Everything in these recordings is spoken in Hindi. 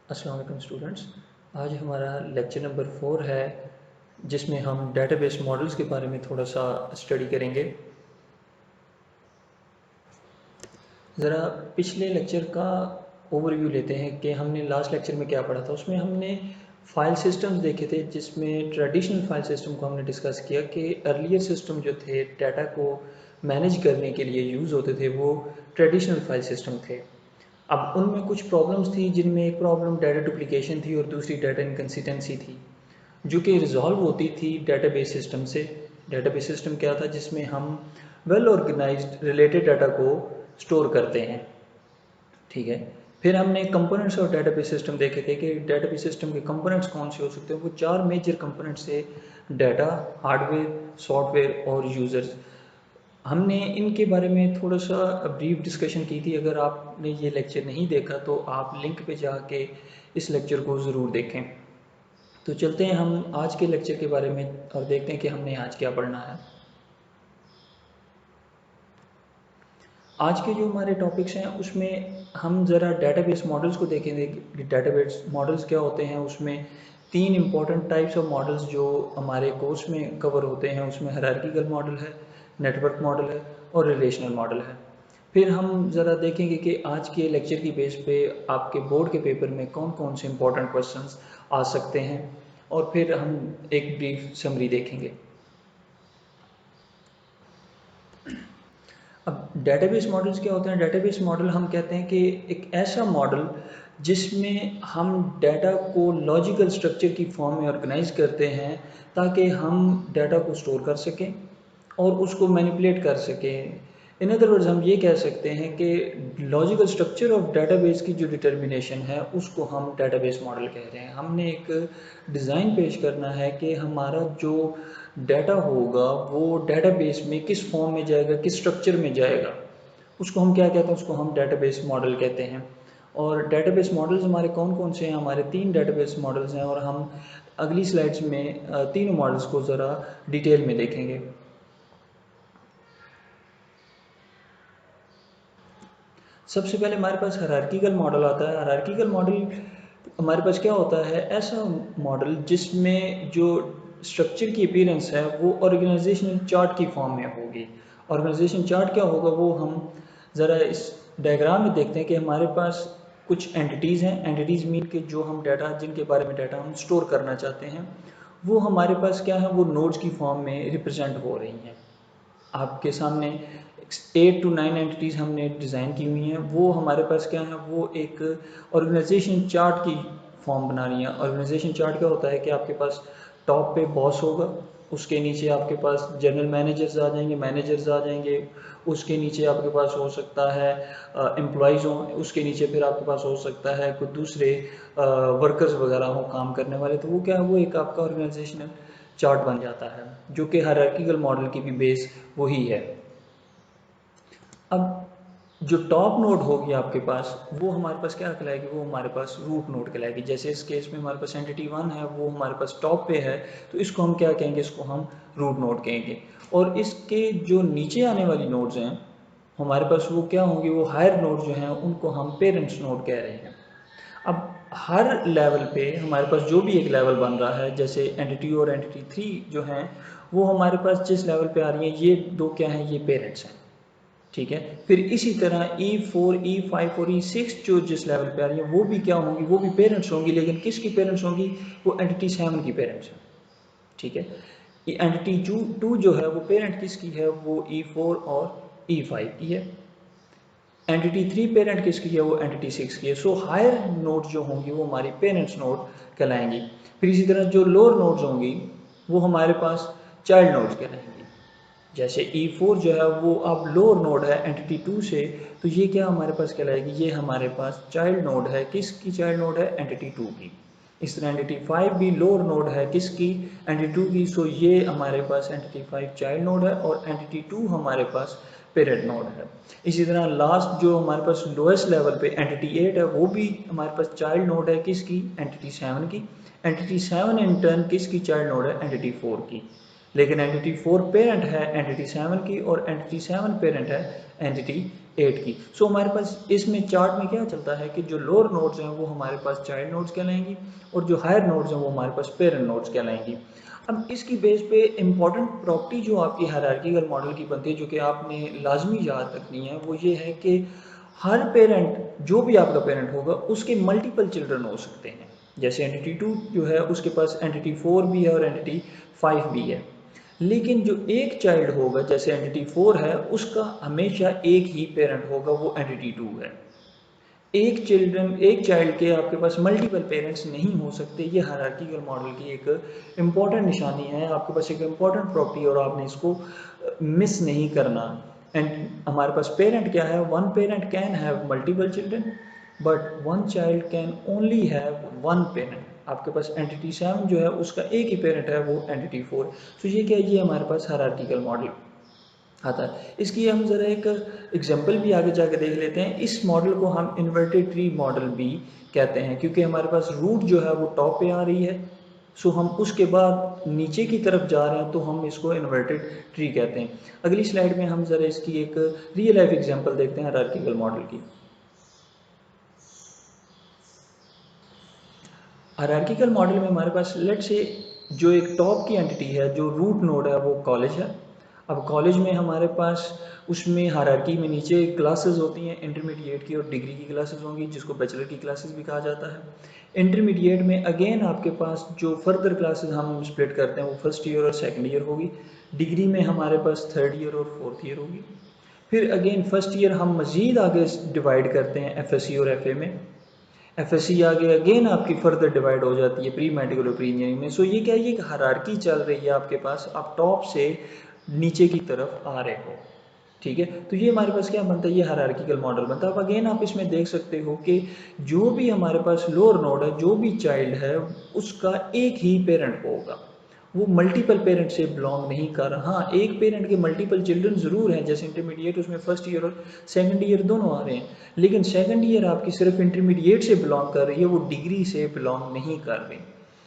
अस्सलाम वालेकुम स्टूडेंट्स। आज हमारा लेक्चर नंबर 4 है जिसमें हम डेटाबेस मॉडल्स के बारे में थोड़ा सा स्टडी करेंगे। ज़रा पिछले लेक्चर का ओवरव्यू लेते हैं कि हमने लास्ट लेक्चर में क्या पढ़ा था। उसमें हमने फाइल सिस्टम्स देखे थे, जिसमें ट्रेडिशनल फाइल सिस्टम को हमने डिस्कस किया कि अर्लियर सिस्टम जो थे डाटा को मैनेज करने के लिए यूज़ होते थे, वो ट्रेडिशनल फाइल सिस्टम थे। अब उनमें कुछ प्रॉब्लम्स थी, जिनमें एक प्रॉब्लम डाटा डुप्लीकेशन थी और दूसरी डाटा इनकन्सिस्टेंसी थी, जो कि रिजॉल्व होती थी डेटाबेस सिस्टम से। डेटाबेस सिस्टम क्या था? जिसमें हम वेल ऑर्गेनाइज्ड रिलेटेड डाटा को स्टोर करते हैं। ठीक है। फिर हमने कंपोनेंट्स ऑफ डेटाबेस सिस्टम देखे थे कि डेटाबेस सिस्टम के कंपोनेंट्स कौन से हो सकते हैं। वो 4 मेजर कंपोनेंट्स से डाटा, हार्डवेयर, सॉफ्टवेयर और यूज़र्स। हमने इनके बारे में थोड़ा सा ब्रीफ डिस्कशन की थी। अगर आपने ये लेक्चर नहीं देखा तो आप लिंक पे जाके इस लेक्चर को ज़रूर देखें। तो चलते हैं हम आज के लेक्चर के बारे में और देखते हैं कि हमने आज क्या पढ़ना है। आज के जो हमारे टॉपिक्स हैं उसमें हम ज़रा डेटाबेस मॉडल्स को देखेंगे। डेटाबेस मॉडल्स क्या होते हैं, उसमें 3 इंपॉर्टेंट टाइप्स ऑफ मॉडल्स जो हमारे कोर्स में कवर होते हैं। उसमें हायरार्किकल मॉडल है, नेटवर्क मॉडल है और रिलेशनल मॉडल है। फिर हम ज़रा देखेंगे कि आज के लेक्चर की बेस पे आपके बोर्ड के पेपर में कौन कौन से इंपॉर्टेंट क्वेश्चंस आ सकते हैं, और फिर हम एक ब्रीफ समरी देखेंगे। अब डेटाबेस मॉडल्स क्या होते हैं? डेटाबेस मॉडल हम कहते हैं कि एक ऐसा मॉडल जिसमें हम डाटा को लॉजिकल स्ट्रक्चर की फॉर्म में ऑर्गेनाइज करते हैं, ताकि हम डाटा को स्टोर कर सकें और उसको मैनिपुलेट कर सकें। इन अदर वर्ड्स हम ये कह सकते हैं कि लॉजिकल स्ट्रक्चर ऑफ डाटाबेस की जो डिटर्मिनेशन है उसको हम डेटाबेस मॉडल कह रहे हैं। हमने एक डिज़ाइन पेश करना है कि हमारा जो डाटा होगा वो डेटाबेस में किस फॉर्म में जाएगा, किस स्ट्रक्चर में जाएगा, उसको हम क्या कहते हैं? उसको हम डेटाबेस मॉडल कहते हैं। और डेटाबेस मॉडल्स हमारे कौन कौन से हैं? हमारे 3 डेटाबेस मॉडल्स हैं, और हम अगली स्लाइड्स में तीनों मॉडल्स को ज़रा डिटेल में देखेंगे। सबसे पहले हमारे पास हायरार्किकल मॉडल आता है। हायरार्किकल मॉडल हमारे पास क्या होता है? ऐसा मॉडल जिसमें जो स्ट्रक्चर की अपीयरेंस है वो ऑर्गेनाइजेशनल चार्ट की फॉर्म में होगी। ऑर्गेनाइजेशन चार्ट क्या होगा वो हम ज़रा इस डायग्राम में देखते हैं कि हमारे पास कुछ एंटिटीज़ हैं। एंटिटीज़ मीन के जो हम डाटा, जिनके बारे में डाटा हम स्टोर करना चाहते हैं, वो हमारे पास क्या है? वो नोड्स की फॉर्म में रिप्रेजेंट हो रही हैं। आपके सामने 8 to 9 एंटिटीज़ हमने डिज़ाइन की हुई हैं। वो हमारे पास क्या है? वो एक ऑर्गेनाइजेशन चार्ट की फॉर्म बना रही हैं। ऑर्गेनाइजेशन चार्ट क्या होता है कि आपके पास टॉप पे बॉस होगा, उसके नीचे आपके पास जनरल मैनेजर्स आ जाएंगे, उसके नीचे आपके पास हो सकता है एम्प्लॉयज़ हों, उसके नीचे फिर आपके पास हो सकता है कुछ दूसरे वर्कर्स वगैरह हों काम करने वाले। तो वो क्या है? वो एक आपका ऑर्गेनाइजेशनल चार्ट बन जाता है, जो कि हायरार्किकल मॉडल की भी बेस वही है। अब जो टॉप नोड होगी आपके पास, वो हमारे पास क्या कहलाएगी? वो हमारे पास रूट नोड कहलाएगी। जैसे इस केस में हमारे पास एंटिटी 1 है, वो हमारे पास टॉप पे है, तो इसको हम क्या कहेंगे? इसको हम रूट नोड कहेंगे। और इसके जो नीचे आने वाली नोड्स हैं हमारे पास, वो क्या होंगी? वो हायर नोड जो हैं उनको हम पेरेंट्स नोड कह रहे हैं। अब हर लेवल पे हमारे पास जो भी एक लेवल बन रहा है, जैसे एंटिटी और एंटिटी 3 जो हैं, वो हमारे पास जिस लेवल पे आ रही हैं, ये दो क्या हैं? ये पेरेंट्स हैं। ठीक है। फिर इसी तरह E4, E5 और E6 जो जिस लेवल पे आ रही है, वो भी क्या होंगी? वो भी पेरेंट्स होंगी, लेकिन किसकी पेरेंट्स होंगी? वो एंटिटी 7 की पेरेंट्स हैं। ठीक है। एंटिटी 2 जो है वो पेरेंट किसकी है? वो E4 और E5 की है। एंटिटी 3 पेरेंट किसकी है? वो एंटिटी 6 की है। सो हायर नोड जो होंगी वो हमारी पेरेंट्स नोड कहलाएंगी। फिर इसी तरह जो लोअर नोड्स होंगी वो हमारे पास चाइल्ड नोड्स कहलाएंगी। जैसे E4 जो है वो अब लोअर नोड है एंटिटी 2 से, तो ये क्या हमारे पास कहलाएगी? ये हमारे पास चाइल्ड नोड है। किसकी चाइल्ड नोड है? एंटिटी 2 की। इस तरह एंटिटी 5 भी लोअर नोड है किसकी? एंटिटी 2 की। सो ये हमारे पास एंटिटी 5 चाइल्ड नोड है और एंटिटी 2 हमारे पास पेरेंट नोड है। इसी तरह लास्ट जो हमारे पास लोएस्ट लेवल पे एंटिटी 8 है, वो भी हमारे पास चाइल्ड नोड है किसकी? एंटिटी 7 की। एंटिटी 7 इन टर्न किसकी चाइल्ड नोड है? एंटिटी 4 की। लेकिन एंटिटी 4 पेरेंट है एंटिटी 7 की और एंटिटी 7 पेरेंट है एंटिटी 8 की। सो हमारे पास इसमें चार्ट में क्या चलता है कि जो लोअर नोड्स हैं वो हमारे पास चाइल्ड नोड्स कहलाएंगी और जो हायर नोड्स हैं वो हमारे पास पेरेंट नोड्स कहलाएंगी। अब इसकी बेस पे इंपॉर्टेंट प्रॉपर्टी जो आपकी हायरार्किकल मॉडल की बनती है, जो कि आपने लाजमी याद रखनी है, वो ये है कि हर पेरेंट, जो भी आपका पेरेंट होगा, उसके मल्टीपल चिल्ड्रन हो सकते हैं। जैसे एंटिटी 2 जो है उसके पास एंटिटी 4 भी है और एंटिटी 5 भी है। लेकिन जो एक चाइल्ड होगा, जैसे एंटिटी 4 है, उसका हमेशा एक ही पेरेंट होगा, वो एंटिटी 2 है। एक चाइल्ड के आपके पास मल्टीपल पेरेंट्स नहीं हो सकते। ये हायरार्किकल मॉडल की एक इम्पॉर्टेंट निशानी है, आपके पास एक इम्पॉर्टेंट प्रॉपर्टी, और आपने इसको मिस नहीं करना। एंड हमारे पास पेरेंट क्या है, one parent can have multiple children but one child can only have one parent. आपके पास एंटिटी 7 जो है उसका एक ही पेरेंट है, वो एंटिटी 4। तो ये क्या है, ये हमारे पास हायरार्किकल मॉडल आता है। इसकी हम ज़रा एक एग्जांपल भी आगे जाके देख लेते हैं। इस मॉडल को हम इन्वर्टेड ट्री मॉडल भी कहते हैं, क्योंकि हमारे पास रूट जो है वो टॉप पे आ रही है, सो हम उसके बाद नीचे की तरफ जा रहे हैं, तो हम इसको इन्वर्टेड ट्री कहते हैं। अगली स्लाइड में हम ज़रा इसकी एक रियल लाइफ एग्जांपल देखते हैं हायरार्किकल मॉडल की। हायरार्किकल मॉडल में हमारे पास लेट से जो एक टॉप की एंटिटी है, जो रूट नोड है, वो कॉलेज है। अब कॉलेज में हमारे पास उसमें हायरार्की में नीचे क्लासेस होती हैं, इंटरमीडिएट की और डिग्री की क्लासेस होंगी, जिसको बैचलर की क्लासेस भी कहा जाता है। इंटरमीडिएट में अगेन आपके पास जो फर्दर क्लासेस हम स्प्लिट करते हैं वो फर्स्ट ईयर और सेकंड ईयर होगी। डिग्री में हमारे पास थर्ड ईयर और फोर्थ ईयर होगी। फिर अगेन फर्स्ट ईयर हम मज़ीद आगे डिवाइड करते हैं एफएससी और एफए में। एफएससी आगे अगेन आपकी फर्दर डिवाइड हो जाती है प्री मेडिकल और प्री इंजीनियरिंग में। सो ये क्या है, ये एक हायरार्की चल रही है आपके पास, आप टॉप से नीचे की तरफ आ रहे हो। ठीक है, तो ये हमारे पास क्या बनता है, ये हायरार्किकल मॉडल बनता है। अब अगेन आप इसमें देख सकते हो कि जो भी हमारे पास लोअर नोड है, जो भी चाइल्ड है, उसका एक ही पेरेंट होगा, वो मल्टीपल पेरेंट से बिलोंग नहीं कर रहा। हाँ, एक पेरेंट के मल्टीपल चिल्ड्रन ज़रूर हैं, जैसे इंटरमीडिएट उसमें फर्स्ट ईयर और सेकंड ईयर दोनों आ रहे हैं, लेकिन सेकंड ईयर आपकी सिर्फ इंटरमीडिएट से बिलोंग कर रही है, वो डिग्री से बिलोंग नहीं कर रही।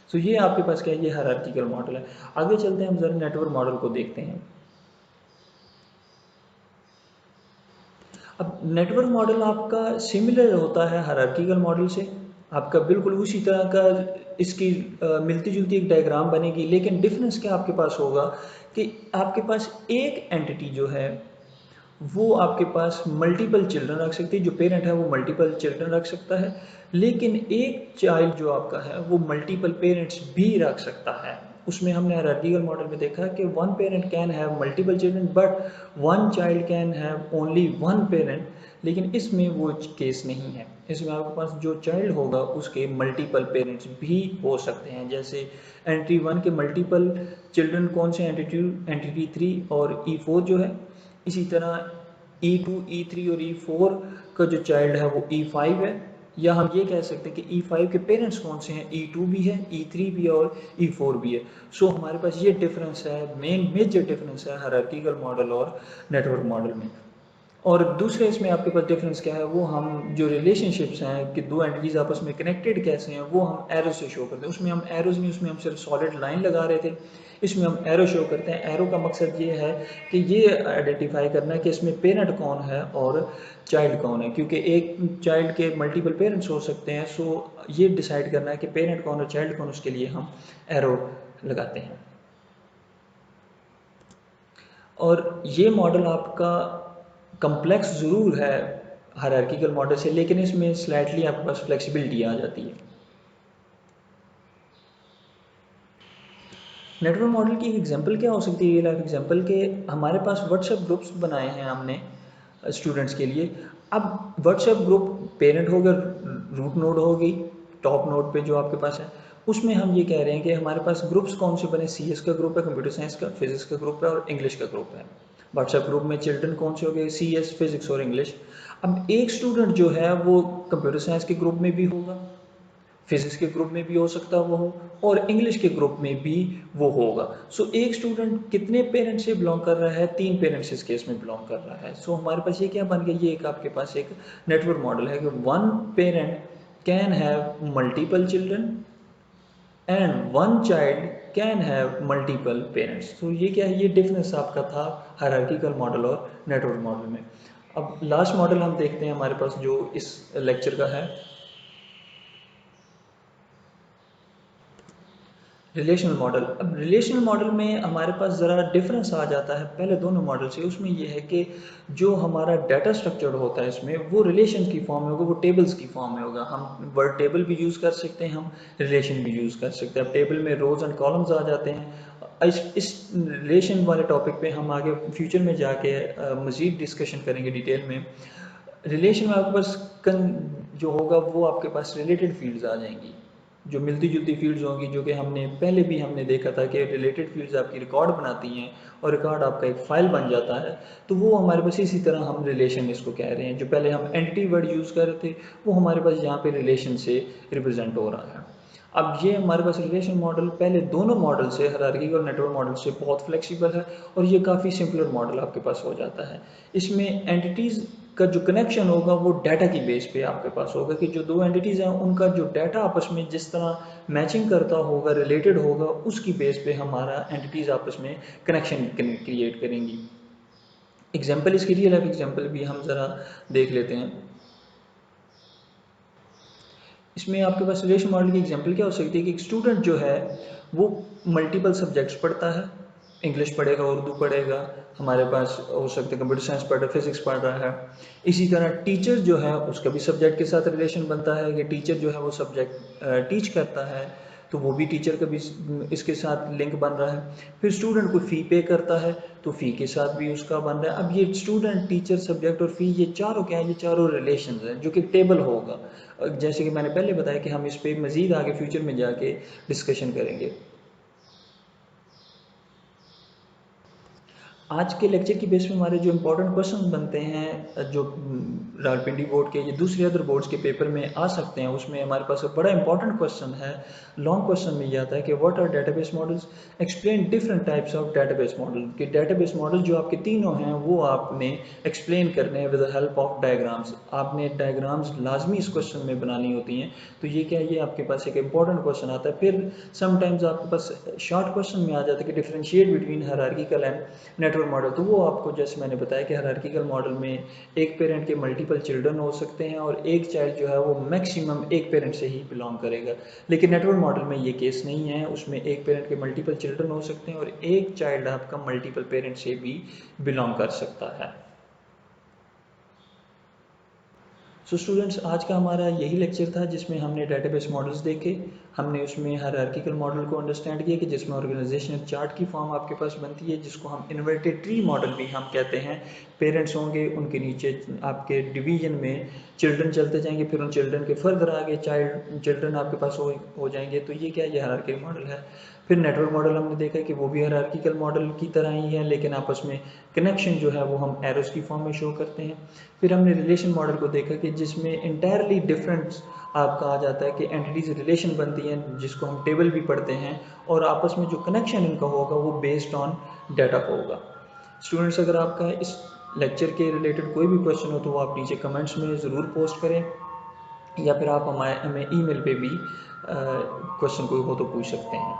तो ये आपके पास क्या है, ये हायरार्किकल मॉडल है। आगे चलते हैं, हम जरा नेटवर्क मॉडल को देखते हैं। अब नेटवर्क मॉडल आपका सिमिलर होता है हायरार्किकल मॉडल से, आपका बिल्कुल उसी तरह का इसकी मिलती जुलती एक डायग्राम बनेगी, लेकिन डिफरेंस क्या आपके पास होगा कि आपके पास एक एंटिटी जो है वो आपके पास मल्टीपल चिल्ड्रन रख सकती है, जो पेरेंट है वो मल्टीपल चिल्ड्रन रख सकता है, लेकिन एक चाइल्ड जो आपका है वो मल्टीपल पेरेंट्स भी रख सकता है। उसमें हमने हायरार्किकल मॉडल में देखा कि one parent can have multiple children but one child can have only one parent, लेकिन इसमें वो केस नहीं है। इसमें आपके पास जो चाइल्ड होगा उसके मल्टीपल पेरेंट्स भी हो सकते हैं। जैसे एंटिटी 1 के मल्टीपल चिल्ड्रन कौन से, एंटिटी 3 और E4 जो है। इसी तरह E2, E3 और E4 का जो चाइल्ड है वो E5 है, या हम ये कह सकते हैं कि E5 के पेरेंट्स कौन से हैं, E2 भी है, E3 भी है और E4 भी है। सो हमारे पास ये डिफरेंस है, मेजर डिफरेंस है हायरार्किकल मॉडल और नेटवर्क मॉडल में। और दूसरे इसमें आपके पास डिफरेंस क्या है, वो हम जो रिलेशनशिप्स हैं कि दो एंटिटीज आपस में कनेक्टेड कैसे हैं, वो हम एरो से शो करते हैं। उसमें हम एरोज नहीं, उसमें हम सिर्फ सॉलिड लाइन लगा रहे थे, इसमें हम एरो शो करते हैं। एरो का मकसद ये है कि ये आइडेंटिफाई करना है कि इसमें पेरेंट कौन है और चाइल्ड कौन है, क्योंकि एक चाइल्ड के मल्टीपल पेरेंट्स हो सकते हैं। सो ये डिसाइड करना है कि पेरेंट कौन और चाइल्ड कौन, उसके लिए हम एरो लगाते हैं। और ये मॉडल आपका कम्प्लेक्स ज़रूर है हायरार्किकल मॉडल से, लेकिन इसमें स्लाइटली आपके पास फ्लेक्सिबिलिटी आ जाती है। नेटवर्क मॉडल की एक एग्जांपल क्या हो सकती है, रियल लाइफ एग्जांपल के हमारे पास व्हाट्सएप ग्रुप्स बनाए हैं हमने स्टूडेंट्स के लिए। अब व्हाट्सएप ग्रुप पेरेंट होगा, रूट नोड होगी टॉप नोड पे जो आपके पास है, उसमें हम ये कह रहे हैं कि हमारे पास ग्रुप्स कौन से बने, CS का ग्रुप है, कंप्यूटर साइंस का, फिजिक्स का ग्रुप है और इंग्लिश का ग्रुप है। व्हाट्सएप ग्रुप में चिल्ड्रन कौन से हो गए, CS, फिजिक्स और इंग्लिश। अब एक स्टूडेंट जो है वो कंप्यूटर साइंस के ग्रुप में भी होगा, फिजिक्स के ग्रुप में भी हो सकता है वो हो, और इंग्लिश के ग्रुप में भी वो होगा। सो एक स्टूडेंट कितने पेरेंट्स से बिलोंग कर रहा है, 3 पेरेंट्स इस केस में बिलोंग कर रहा है। सो हमारे पास ये क्या बन गया, ये एक आपके पास एक नेटवर्क मॉडल है कि one parent can have multiple children and one child can have multiple parents. तो ये क्या है, ये डिफरेंस आपका था हायरार्किकल मॉडल और नेटवर्क मॉडल में। अब लास्ट मॉडल हम देखते हैं हमारे पास जो इस लेक्चर का है, रिलेशनल मॉडल। अब रिलेशनल मॉडल में हमारे पास ज़रा डिफरेंस आ जाता है पहले दोनों मॉडल से। उसमें ये है कि जो हमारा डाटा स्ट्रक्चर होता है इसमें, वो रिलेशन की फॉर्म में होगा, वो टेबल्स की फॉर्म में होगा। हम वर्ड टेबल भी यूज़ कर सकते हैं, हम रिलेशन भी यूज़ कर सकते हैं। अब टेबल में रोज़ एंड कॉलम्स आ जाते हैं। इस रिलेशन वाले टॉपिक पे हम आगे फ्यूचर में जाके मज़ीद डिस्कशन करेंगे डिटेल में। रिलेशन में आपके पास जो होगा वो आपके पास रिलेटेड फील्ड्स आ जाएंगी, जो मिलती जुलती फील्ड्स होंगी, जो कि हमने पहले भी हमने देखा था कि रिलेटेड फील्ड्स आपकी रिकॉर्ड बनाती हैं और रिकॉर्ड आपका एक फ़ाइल बन जाता है। तो वो हमारे पास इसी तरह हम रिलेशन इसको कह रहे हैं। जो पहले हम एंटिटी वर्ड यूज़ कर रहे थे, वो हमारे पास यहाँ पे रिलेशन से रिप्रेजेंट हो रहा है। अब ये हमारे पास रिलेशन मॉडल पहले दोनों मॉडल से, हायरार्की और नेटवर्क मॉडल से बहुत फ्लेक्सिबल है, और ये काफ़ी सिंपलर मॉडल आपके पास हो जाता है। इसमें एंटिटीज़ का जो कनेक्शन होगा वो डाटा की बेस पे आपके पास होगा, कि जो दो एंटिटीज़ हैं उनका जो डाटा आपस में जिस तरह मैचिंग करता होगा, रिलेटेड होगा, उसकी बेस पे हमारा एंटिटीज़ आपस में कनेक्शन क्रिएट करेंगी। एग्जाम्पल, इसकी रियल लाइफ एग्जाम्पल भी हम ज़रा देख लेते हैं। इसमें आपके पास रिलेशन मॉडल की एग्जांपल क्या हो सकती है कि एक स्टूडेंट जो है वो मल्टीपल सब्जेक्ट्स पढ़ता है, इंग्लिश पढ़ेगा, उर्दू पढ़ेगा, हमारे पास हो सकता है कंप्यूटर साइंस पढ़ रहा है, फिजिक्स पढ़ रहा है। इसी तरह टीचर जो है उसका भी सब्जेक्ट के साथ रिलेशन बनता है कि टीचर जो है वो सब्जेक्ट टीच करता है, तो वो भी टीचर का भी इसके साथ लिंक बन रहा है। फिर स्टूडेंट को फ़ी पे करता है, तो फ़ी के साथ भी उसका बन रहा है। अब ये स्टूडेंट, टीचर, सब्जेक्ट और फ़ी, ये चारों क्या है, ये चारों रिलेशंस हैं, जो कि टेबल होगा। जैसे कि मैंने पहले बताया कि हम इस पर मज़ीद आगे फ्यूचर में जाके डिस्कशन करेंगे। आज के लेक्चर की बेस पे हमारे जो इम्पोर्टेंट क्वेश्चन बनते हैं, जो रावलपिंडी बोर्ड के या दूसरे अदर बोर्ड्स के पेपर में आ सकते हैं, उसमें हमारे पास एक बड़ा इंपॉर्टेंट क्वेश्चन है। लॉन्ग क्वेश्चन में ये आता है कि what are database models, explain different types of database model. कि डेटाबेस मॉडल जो आपके तीनों हैं वो आपने एक्सप्लेन करने हैं with the help of diagrams. आपने डायग्राम्स लाजमी इस क्वेश्चन में बनानी होती हैं। तो ये क्या है, ये आपके पास एक इंपॉर्टेंट क्वेश्चन आता है। फिर समटाइम्स आपके पास शॉर्ट क्वेश्चन में आ जाता है कि differentiate between hierarchical and network model. तो वो आपको जैसे मैंने बताया कि हायरार्किकल मॉडल में एक पेरेंट के मल्टीपल चिल्ड्रन हो सकते हैं, और एक चाइल्ड जो है वो मैक्सिमम एक पेरेंट से ही बिलोंग करेगा। लेकिन नेटवर्क मॉडल में ये केस नहीं है, उसमें एक पेरेंट के मल्टीपल चिल्ड्रन हो सकते हैं और एक चाइल्ड आपका मल्टीपल पेरेंट से भी बिलोंग कर सकता है। सो स्टूडेंट्स, आज का हमारा यही लेक्चर था जिसमें हमने डेटाबेस मॉडल्स देखे। हमने उसमें हायरार्किकल मॉडल को अंडरस्टैंड किया कि जिसमें ऑर्गेनाइजेशनल चार्ट की फॉर्म आपके पास बनती है, जिसको हम इन्वर्टेड ट्री मॉडल भी हम कहते हैं। पेरेंट्स होंगे, उनके नीचे आपके डिवीजन में चिल्ड्रन चलते जाएंगे, फिर उन चिल्ड्रन के फर्दर आगे चिल्ड्रन आपके पास हो जाएंगे। तो ये क्या है, ये हायरार्किकल मॉडल है। फिर नेटवर्क मॉडल हमने देखा कि वो भी हायरार्किकल मॉडल की तरह ही है, लेकिन आपस में कनेक्शन जो है वो हम एरोस की फॉर्म में शो करते हैं। फिर हमने रिलेशन मॉडल को देखा कि जिसमें इंटायरली डिफरेंट आपका आ जाता है कि एंटिटीज रिलेशन बनती हैं, जिसको हम टेबल भी पढ़ते हैं, और आपस में जो कनेक्शन इनका होगा वो बेस्ड ऑन डाटा होगा। स्टूडेंट्स, अगर आपका इस लेक्चर के रिलेटेड कोई भी क्वेश्चन हो तो वो आप नीचे कमेंट्स में ज़रूर पोस्ट करें, या फिर आप हमें ईमेल पे भी क्वेश्चन कोई हो तो पूछ सकते हैं।